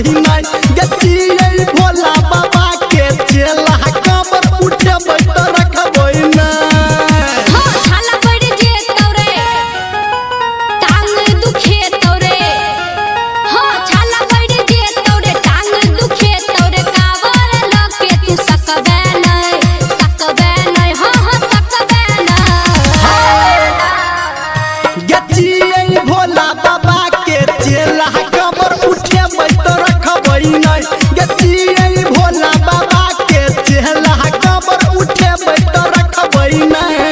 वही नहीं गचिए भोला बाबा के चेला कमर उठे बैठ रखबै ना हां छाला पड़ जे तोरे टांग दुखे तोरे हां छाला पड़ जे तोरे टांग दुखे तोरे कावर लके तू सकबे नहीं हां सकबे नहीं गचिए भोला बाबा के चेला कमर उठे बैठ रखबै नहीं गचिए भोला बाबा के चेला कमर उठे बैठ रखबै नहीं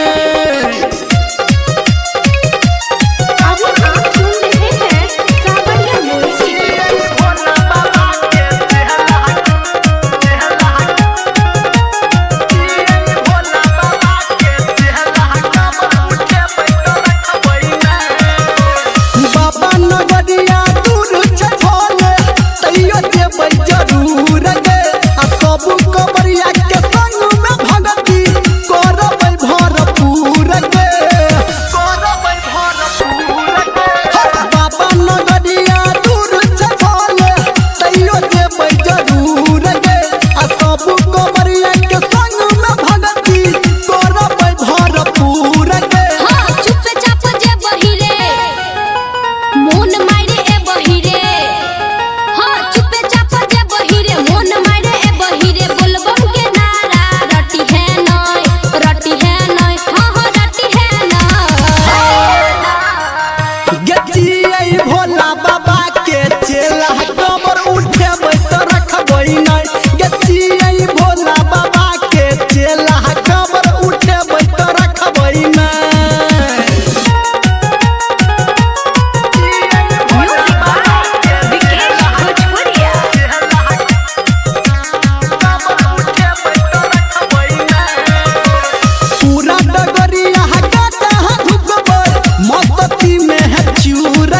भोला बाबा के चेला कमर उठे बैठ रखबै नहीं गचिए भोला बाबा के चेला कमर उठे बैठ रखबै पूरा डगरिया हकाता धुकबै मस्ती में है चूर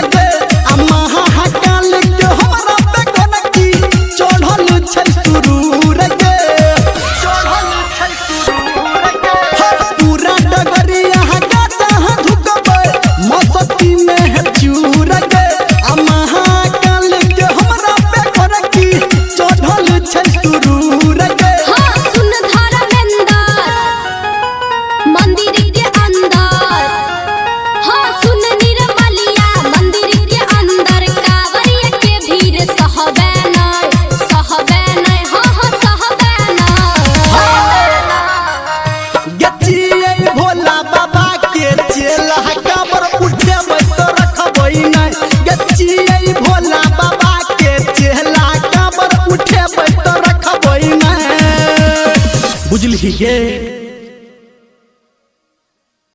भोला बाबा के चेला कमर उठे बैठ रखबै नहीं गचिए भोला बाबा के चेला कमर उठे बैठ रखबै नहीं बुझलिही गे।